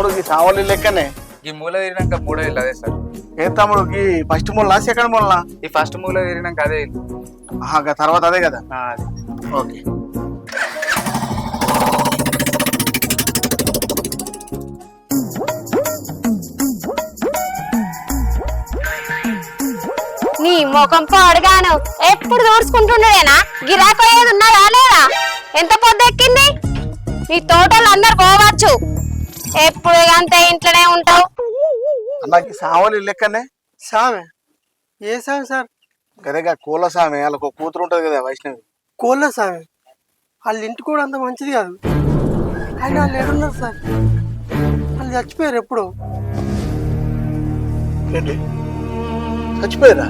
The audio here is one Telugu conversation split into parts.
తమ్ముడికి సావలి లెక్కనే ఈ మూల తిరిగినాక మూడో ఇల్లు అదే సార్. ఏ తమ్ముడికి ఫస్ట్ మూలనా సెకండ్ మూలనా? ఈ ఫస్ట్ మూల తిరిగినాక అదే ఇల్లు. తర్వాత అదే కదా. అది ఓకే. నీ ముఖం పాడుగాను ఎప్పుడు దూడ్చుకుంటుండేనా? గిరాకీ ఏది ఉన్నాయా లేదా? ఎంత పొద్దు ఎక్కింది? నీ తోటలు అందరు పోవచ్చు, ఎప్పుడు అంతే ఇంట్లోనే ఉంటావు. అన్నకి సావలి లెక్కనే. సామె ఏ సామె సార్? గదేగా కోళ్ళ సామె, వాళ్ళకు ఒక కూతురు ఉంటది కదా వైష్ణవి. కోళ్ళ సామె వాళ్ళ ఇంటి కూడా అంత మంచిది కాదు. ఆయన వాళ్ళు ఏడున్నారు సార్? వాళ్ళు చచ్చిపోయారు ఎప్పుడు. ఏంటి చచ్చిపోయారా?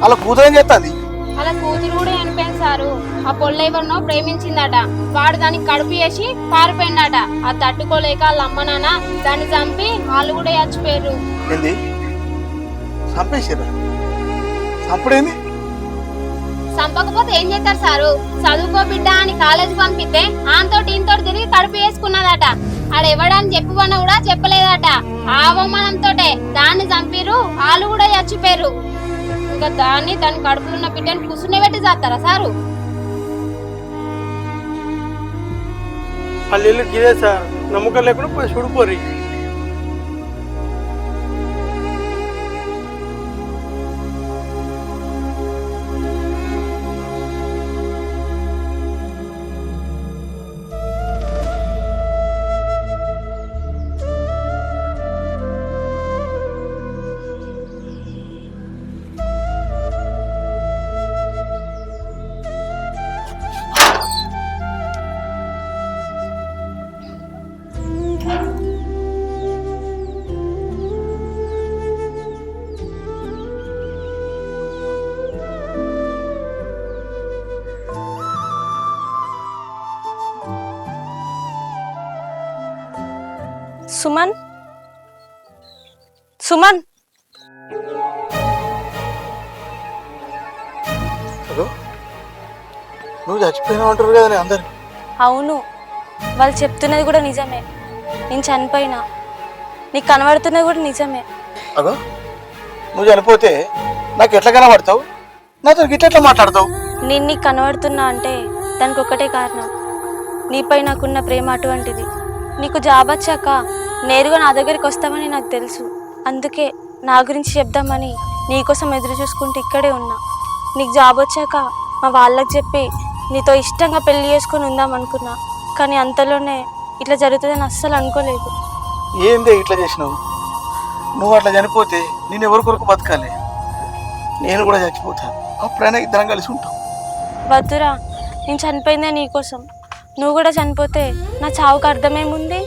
వాళ్ళ కూతురు ఏం చేస్తుంది? అలా కూతురు కూడా చనిపోయింది సారు. ఆ పొల్ల ఎవరినో ప్రేమించిందట, వాడు దానికి కడుపు చేసి పారిపోయిందట. ఆ తట్టుకోలేక వాళ్ళ అమ్మ నాన్న దాన్ని చంపి వాళ్ళు కూడా చచ్చిపోయారు. ఏంది చంపేసారా? చంపుడేంది? చంపకపోతే ఏం చేస్తారు సారు? చదువుకో బిడ్డ అని కాలేజీ పంపిస్తే ఆంతోటి ఇంతోటి తిరిగి కడుపు వేసుకున్నదట. ఆడెవడని చెప్పువన్నా కూడా చెప్పలేదట. ఆ అవమానంతోటే దాన్ని చంపిరు, వాళ్ళు కూడా చచ్చిపోయారు. ఇంకా దాన్ని దాని కడుపులో ఉన్న బిడ్డని కూర్చునే పెట్టి చేస్తారా సారు? వాళ్ళ ఇల్లు గిదే సార్. నమ్మకం లేకుండా పోయి చూడిపోరి. సుమన్, సుమన్, నువ్వు చచ్చిపోయినావు అంటారు కదా అందరు. అవును, వాళ్ళు చెప్తున్నది కూడా నిజమే. నేను చనిపోయినా, నీకు కనబడుతున్నది కూడా నిజమే. అగో నువ్వు చనిపోతే నాకు ఎట్లా కనబడతావు? నాతో ఎట్లా మాట్లాడతావు? నేను నీకు కనబడుతున్నా అంటే దానికి ఒకటే కారణం, నీపై నాకున్న ప్రేమ అటువంటిది. నీకు జాబ్ వచ్చాక నేరుగా నా దగ్గరికి వస్తామని నాకు తెలుసు. అందుకే నా గురించి చెప్దామని నీకోసం ఎదురు చూసుకుంటూ ఇక్కడే ఉన్నా. నీకు జాబ్ వచ్చాక మా వాళ్ళకి చెప్పి నీతో ఇష్టంగా పెళ్లి చేసుకొని ఉందాం అనుకున్నా. కానీ అంతలోనే ఇట్లా జరుగుతుందని అస్సలు అనుకోలేదు. ఏందే ఇట్లా చేసినావు? నువ్వు అట్లా చనిపోతే నేను ఎవరి కొరకు బతకాలి? నేను కూడా చచ్చిపోతాను, అప్పుడైనా ఇద్దరం కలిసి ఉంటాం. వద్దురా, నేను చనిపోయిందే నీకోసం. నువ్వు కూడా చనిపోతే నా చావుకు అర్థమేముంది?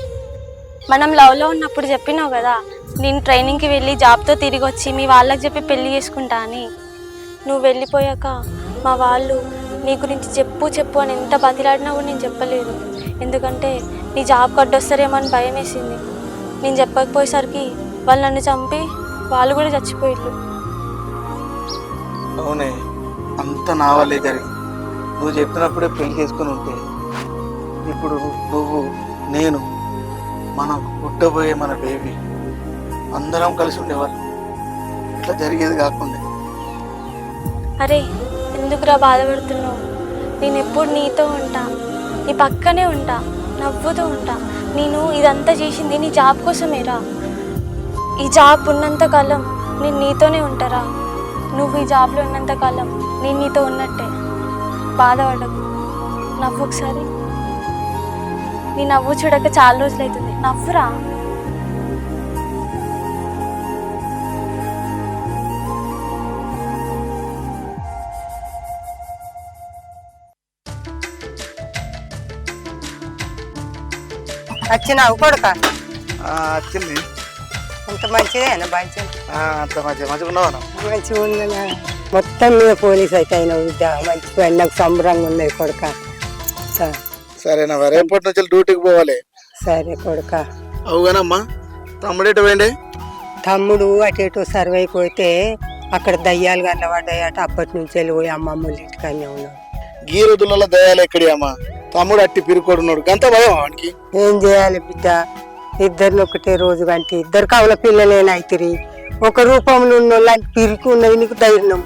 మనం లవ్లో ఉన్నప్పుడు చెప్పినావు కదా, నేను ట్రైనింగ్కి వెళ్ళి జాబ్తో తిరిగి వచ్చి మీ వాళ్ళకి చెప్పి పెళ్లి చేసుకుంటా అని. నువ్వు వెళ్ళిపోయాక మా వాళ్ళు నీ గురించి చెప్పు చెప్పు అని ఎంత బతిలాడినా కూడా నేను చెప్పలేదు. ఎందుకంటే నీ జాబ్ కడ్డొస్తారేమో అని భయం వేసింది. నేను చెప్పకపోయేసరికి వాళ్ళు నన్ను చంపి వాళ్ళు కూడా చచ్చిపోయారు. అవునే, అంత నా వల్లే జరిగింది. నువ్వు చెప్పినప్పుడే పెళ్లి చేసుకుని ఉంటే ఇప్పుడు నువ్వు, నేను, మనం పుట్టబోయే మన బేబీ అందరం కలిసి ఉండేవాళ్ళు. ఇట్లా జరిగేది కాకుండా. అరే ఎందుకురా బాధపడుతున్నావు? నేను ఎప్పుడు నీతో ఉంటా, నీ పక్కనే ఉంటా, నవ్వుతూ ఉంటా. నేను ఇదంతా చేసింది నీ జాబ్ కోసమేరా. ఈ జాబ్ ఉన్నంతకాలం నేను నీతోనే ఉంటారా. నువ్వు ఈ జాబ్లో ఉన్నంతకాలం నేను నీతో ఉన్నట్టే. బాధపడకు, నవ్వు ఒకసారి. నీ నవ్వు చూడక చాలా రోజులు అవుతుంది, నవ్వురా. వచ్చినావు కొడుక? వచ్చింది. అంత మంచిదేనా? అంత మంచిగా ఉన్నావా? మంచిగా ఉందా? మొత్తం మీద పోలీస్ అయితే అయినా బిడ్డ. మంచి నాకు సంబరంగా ఉన్నది కొడుక. సరేనా, రేపటి నుంచి డ్యూటీకి పోవాలి. సరే కొడుక. అవుగానమ్మా, తమ్ముడు ఎటు పోయిండే? తమ్ముడు అటు ఇటు సర్వే పోతే అక్కడ దయ్యాలు కనబడ్డాయట. అప్పటి నుంచి వెళ్ళిపోయి అమ్మమ్మ ఇంటికనే ఉన్నాడు. గీ రోజులలో దయ్యాలు ఎక్కడి అమ్మా? తమ్ముడు అట్టి పిరుకోడున్నాడు, గంత భయం వానికి. ఏం చేయాలి బిడ్డ? ఇద్దరిని ఒకటే రోజు కంటే ఇద్దరు కవుల పిల్లలేనైతిరి ఒక రూపంలో ఉన్న వాళ్ళకి పిరికి ఉన్నది నీకు ధైర్యం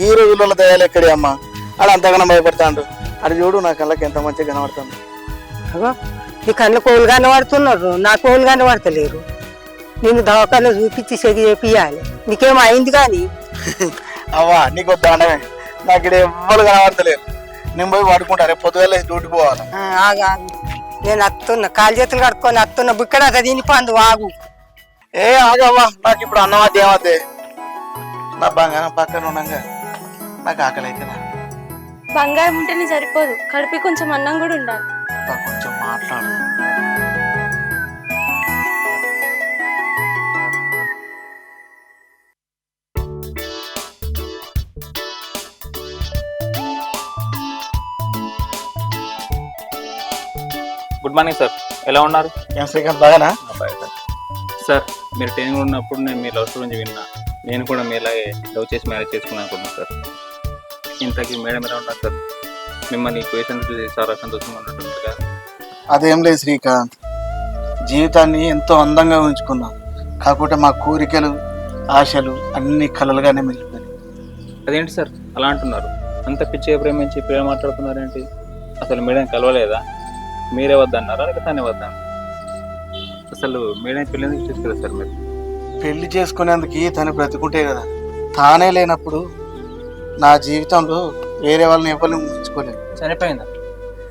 ఈ రోజులలో దయాలు ఎక్కడే అమ్మా అలా అంతగానో భయపడతాడు. అది చూడు నా కళ్ళకి ఎంత మంచిగా కనబడుతుంది. అగో నీ కళ్ళ కోళ్ళు కనబడుతున్నారు, నా కోళ్ళు కనబడతలేరు. నేను దవాఖాన చూపించి సెగి చేపియాలి. నీకేమో అయింది కానీ అవ్వా నీకు దాండమే, నాకు ఇక్కడ ఎవ్వరు కనబడతలేరు. నేను పోయి పడుకుంటా, రేపు పొద్దుగాల డ్యూటీ పోవాలి. ఆగా నేను అత్తున్నా, కాలు చేతులు కట్టుకొని అత్తున్నా. బుక్కడ తిని పందు ఆగు. ఏ ఆగవ్వా, నాకు ఇప్పుడు అన్నం అది ఏమవుతే నా బంగారం పక్కన ఉండగా నాకు ఆకలి అయితే బంగారం ఉంటేనే సరిపోదు, కడిపి కొంచెం అన్నం కూడా ఉండాలి. కొంచెం మాట్లాడు. గుడ్ మార్నింగ్ సార్, ఎలా ఉన్నారు? ఏం శ్రీకాంత్ బాగానా? సార్ మీరు ట్రైనింగ్ ఉన్నప్పుడు నేను మీ లవ్ గురించి విన్నా. నేను కూడా మీలాగే లవ్ చేసి మ్యారేజ్ చేసుకున్నాను అనుకుంటున్నాను సార్. ఇంతకీ మేడం ఎలా ఉన్నారు సార్? మిమ్మల్ని క్వశ్చన్ చూసి చాలా సంతోషంగా ఉన్నట్టుంది కదా. అదేం లేదు శ్రీకాంత్, జీవితాన్ని ఎంతో అందంగా ఉంచుకున్నాం. కాకపోతే మా కోరికలు ఆశలు అన్ని కలలుగానే మిగిలిపోయాయి. అదేంటి సార్ అలా అంటున్నారు? అంత పిచ్చిగా ప్రేమించి ప్రేమ మాట్లాడుతున్నారేంటి? అసలు మేడం కలవలేదా? మీరే వద్దన్నారా లేక తనే వద్దన్నారు? అసలు మేడం పెళ్ళి ఎందుకు చేసుకోలేదు సార్ మీరు? పెళ్లి చేసుకునేందుకు తను బ్రతుకుంటే కదా. తానే లేనప్పుడు నా జీవితంలో వేరే వాళ్ళని ఎవరిని ఊహించుకోలేదు. చనిపోయిందా?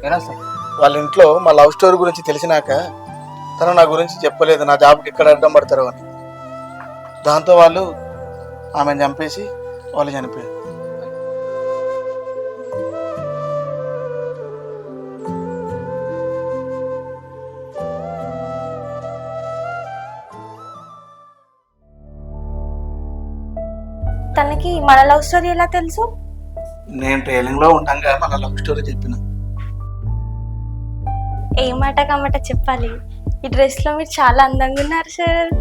ఎలా సార్? వాళ్ళ ఇంట్లో మా లవ్ స్టోరీ గురించి తెలిసినాక తను నా గురించి చెప్పలేదు, నా జాబ్కి ఎక్కడ అడ్డం పడతారో అని. దాంతో వాళ్ళు ఆమెను చంపేసి వాళ్ళు చనిపోయారు. తనకి మన లవ్ స్టోరీ ఎలా తెలుసు? నేను ట్రైనింగ్ లో ఉండగా మన లవ్ స్టోరీ చెప్పిన. ఏ మాట కమాట చెప్పాలి. ఈ డ్రెస్ లో మీరు చాలా అందంగా ఉన్నారు సార్.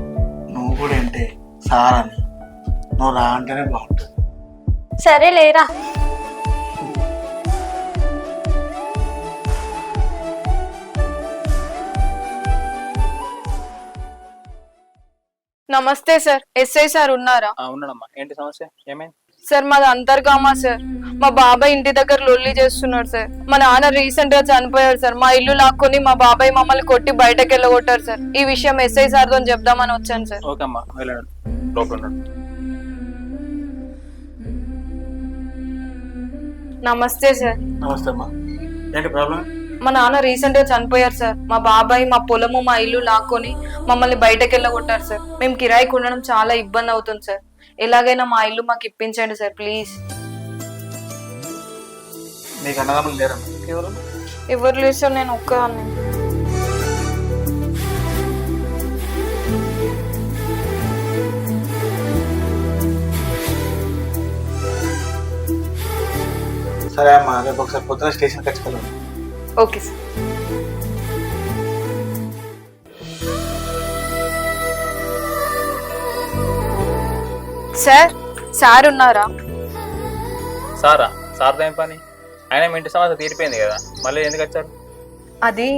నువ్వు కూడా ఏంటే సార్ అని నువ్వు రా అంటేనే బాగుంటుంది. సరే లేరా. నమస్తే సార్, ఎస్ఐ సార్ ఉన్నారా? ఉన్నాడమ్మా. ఏంటి సమస్య, ఏమైంది? సార్ మాది అంతర్గామా సార్. మా బాబాయ్ ఇంటి దగ్గర లొల్లి చేస్తున్నాడు సార్. మా నాన్న రీసెంట్ గా చనిపోయాడు సార్. మా ఇల్లు లాక్కొని మా బాబాయ్ మమ్మల్ని కొట్టి బయటకు వెళ్ళగొట్టారు సార్. ఈ విషయం ఎస్ఐ సార్ తో చెప్దామని వచ్చాను సార్. ఓకే అమ్మా, వెళ్ళండి, లోపల ఉన్నాడు. నమస్తే సార్. నమస్తే అమ్మా, ఏంటి ప్రాబ్లం? మా నాన్న రీసెంట్ గా చనిపోయారు సార్. మా బాబాయ్ మా పొలము మా ఇల్లు లాక్కొని మమ్మల్ని బయటకు వెళ్ళగొట్టారు సార్. మేము కిరాయికి ఉండడం చాలా ఇబ్బంది అవుతుంది సార్. ఎలాగైనా మా ఇల్లు మాకు ఇప్పించండి సార్ ప్లీజ్. నీకు అన్నదమ్ములు లేరా? ఎవరు? ఎవరు లేదు సార్, నేను ఒక్కదాన్ని. సరే అమ్మా, రేపు ఒకసారి పొద్దున స్టేషన్కి వచ్చి ఓకే సార్. సార్, సార్ ఉన్నారా? సారా? సార్తో ఏం పని? అయినా మీ ఇంటి సమస్య తీరిపోయింది కదా, మళ్ళీ ఎందుకు వచ్చారు? అది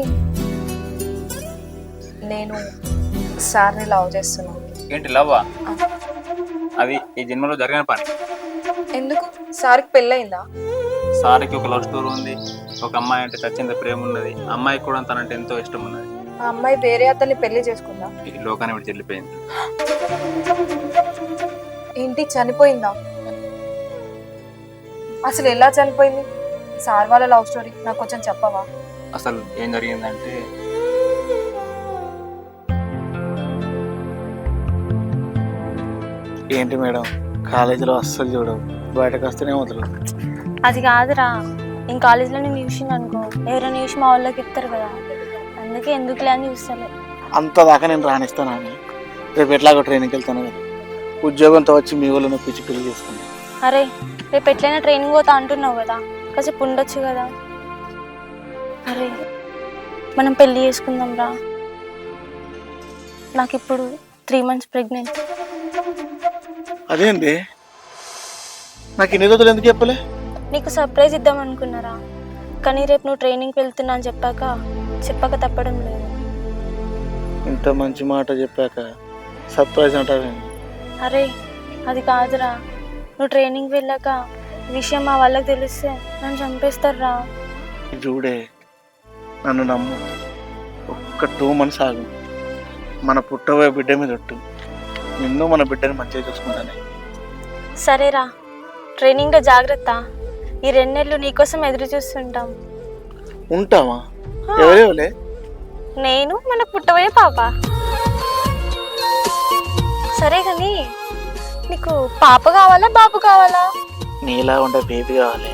నేను సార్ని లవ్ చేస్తున్నాను. ఏంటి లవ్వా? అది ఈ జన్మలో జరిగిన పని. ఎందుకు? సార్కి పెళ్ళయిందా? సార్కి ఒక లవ్ స్టోరీ ఉంది. ఒక అమ్మాయి అంటే చచ్చింత ప్రేమ ఉన్నది. అమ్మాయికి కూడా తనంటే ఎంతో ఇష్టం ఉన్నది. ఆ అమ్మాయి వేరే అతన్ని పెళ్లి చేసుకుందా? ఈ లోకాన్ని విడిచి వెళ్ళిపోయింది. ఏంటి, చనిపోయిందా? అసలు ఎలా చనిపోయింది? సార్ వాళ్ళ లవ్ స్టోరీ నాకు కొంచెం చెప్పవా? అసలు ఏం జరిగిందంటే, ఏంటి మేడం, కాలేజీలో అస్సలు చూడవు, బయటకు వస్తేనే వదలవు. అది కాదురా, నేను కాలేజీలో నేను చూసింది అనుకో, ఎవరైనా చూసి మా వాళ్ళకి ఇస్తారు కదా, అందుకే ఎందుకులే అని చూస్తాను. అంత దాకా నేను రాణిస్తాను అని. రేపు ఎట్లాగో ట్రైనింగ్కి వెళ్తాను కదా, ఉద్యోగంతో వచ్చి మీ వాళ్ళని పిచ్చి పెళ్లి చేసుకున్నాను. అరే రేపు ఎట్లయినా ట్రైనింగ్ పోతా అంటున్నావు కదా, కాసేపు ఉండొచ్చు కదా. అరే మనం పెళ్ళి చేసుకుందాం రా. నాకు ఇప్పుడు 3 months ప్రెగ్నెంట్. అదేంటి, నాకు ఇన్ని రోజులు ఎందుకు చెప్పలే? నీకు సర్ప్రైజ్ ఇద్దాం అనుకున్నారా, కానీ రేపు నువ్వు ట్రైనింగ్కి వెళ్తున్నా అని చెప్పాక తప్పడం లేదు. ఇంత మంచి మాట చెప్పాక సర్ప్రైజ్ అంటావేంటి? అరే అది కాదురా, నువ్వు ట్రైనింగ్ వెళ్ళాక ఈ విషయం మా వాళ్ళకి తెలిస్తే నన్ను చంపేస్తారా. చూడే, నన్ను నమ్ము. ఒక్క 2 months ఆగు. మన పుట్టబోయే బిడ్డ మీద ఒట్టు. నిన్ను మన బిడ్డని మంచిగా చూసుకుంటానే. సరేరా, ట్రైనింగ్లో జాగ్రత్త. ఈ 2 నెలలు నీకోసం ఎదురు చూస్తుంటాం. ఉంటావా? ఎవరేవలే? నేను మన పుట్టబోయే పాప. సరే కానీ నీకు పాప కావాలా బాబు కావాలా? నీలా ఉండే బేబీ కావాలి.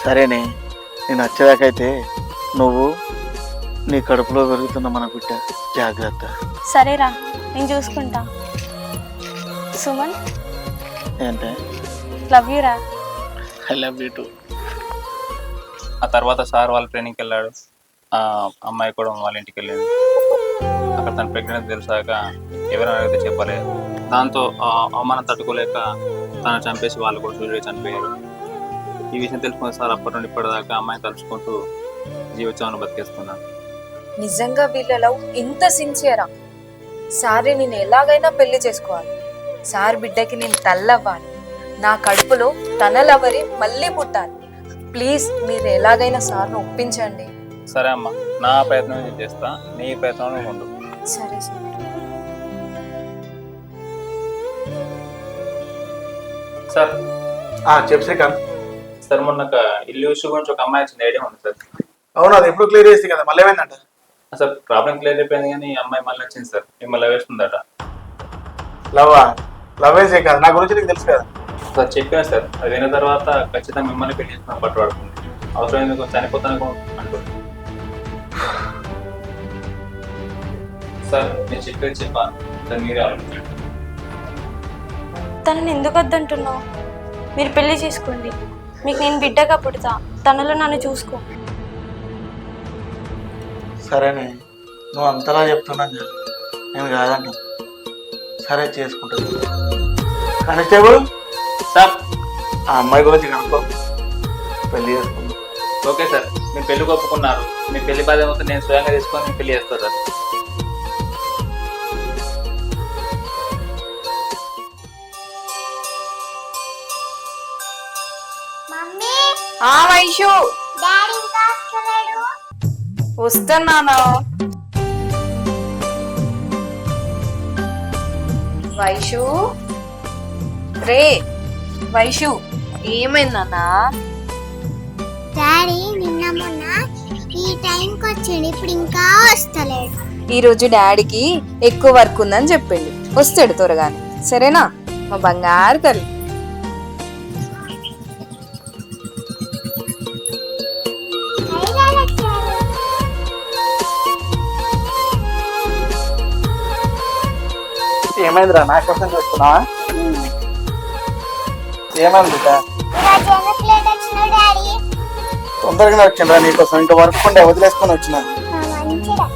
సరేనే, నేను వచ్చేదాకైతే నువ్వు నీ కడుపులో పెరుగుతున్న మన బిడ్డ జాగ్రత్త. సరేరా, నేను చూసుకుంటా. సుమన్, ఏంటే? లవ్ యూ రా. I love you two. ఆ తర్వాత సార్ వాళ్ళ ట్రైనింగ్కి వెళ్ళాడు. ఆ అమ్మాయి కూడా వాళ్ళ ఇంటికి వెళ్ళింది. అక్కడ తన ప్రెగ్నెంట్ తెలిసాక ఎవరైనా అడిగితే చెప్పలేదు. దాంతో అవమానం తట్టుకోలేక తను చంపేసి వాళ్ళు కూడా సూర్యుడు చనిపోయారు. ఈ విషయం తెలుసుకున్న సార్ అప్పటి నుండి ఇప్పటిదాకా అమ్మాయిని తలుచుకుంటూ జీవితాన్ని బతికేస్తున్నాను. నిజంగా వీళ్ళ లవ్ ఇంత సిన్సియరా? సారీ, నేను ఎలాగైనా పెళ్లి చేసుకోవాలి. సార్ బిడ్డకి నేను తల్లవ్వాలి. నా కడుపులో తన లవరి మళ్ళీ పుట్టాలి. ప్లీజ్ మీరు ఎలాగైనా సార్ను ఒప్పించండి. సరే అమ్మా, నా ప్రయత్నం నేను చేస్తా, నీ ప్రయత్నం నువ్వు ఉండు. సరే సార్. సార్ చెప్పు శ్రీకాంత్. సార్ మొన్న ఇల్లు ఇష్యూ గురించి ఒక అమ్మాయి వచ్చింది, ఐడియా ఉంది సార్? అవును, అది ఎప్పుడు క్లియర్ చేస్తే కదా, మళ్ళీ ఏమైందంట? సార్ ప్రాబ్లం క్లియర్ అయిపోయింది కానీ ఈ అమ్మాయి మళ్ళీ వచ్చింది సార్, మిమ్మల్ని వేస్తుందట. లవ్వా? లవ్వేసే కదా, నా గురించి నీకు తెలుసు కదా. సార్ చెప్పాను సార్, అది విన్న తర్వాత ఖచ్చితంగా మిమ్మల్ని పెళ్లి చేసుకుని పట్టుబడుతుంది. అవసరం ఎందుకు చనిపోతాను అనుకుంటుంది. సార్ నేను చెప్పేది చెప్పాను సార్, మీరే ఆలోచించండి. తనని ఎందుకు వద్దంటున్నావు? మీరు పెళ్లి చేసుకోండి, మీకు నేను బిడ్డగా పుడతా. తనలో నన్ను చూసుకో. సరేనే, నువ్వు అంతలా చెప్తున్నాను కదా, నేను కాదంట. సరే చేసుకుంటాను. కానిస్టేబుల్ సార్ ఆ అమ్మాయి గురించి కనుక్కో, పెళ్లి చేసుకుంటాం. ఓకే సార్, మీరు పెళ్లి ఒప్పుకున్నారు. మీ పెళ్లి బాధ్యత మొత్తం నేను స్వయంగా తీసుకొని మీకు పెళ్లి చేస్తాను సార్. ఆ వైషు, వస్తున్నాను. వైషు రే, వైషు ఏమైందన్నా? డాడీ నిన్న మొన్న ఈ టైంకి వచ్చిండు, ఇప్పుడు ఇంకా వస్తలేడు. ఈరోజు డాడీకి ఎక్కువ వర్క్ ఉందని చెప్పిండు, వస్తాడు త్వరగానే. సరేనా మా బంగారు తల్లి? ఏమైందిరా, నా కోసం చూస్తున్నావా? ఏమైంది? లేట్ వచ్చినావు డాడీ. తొందరగానే వచ్చిండ్రా నీకోసం, ఇంకా వర్క్ ఉండే వదిలేసుకొని వచ్చినా. మంచిదా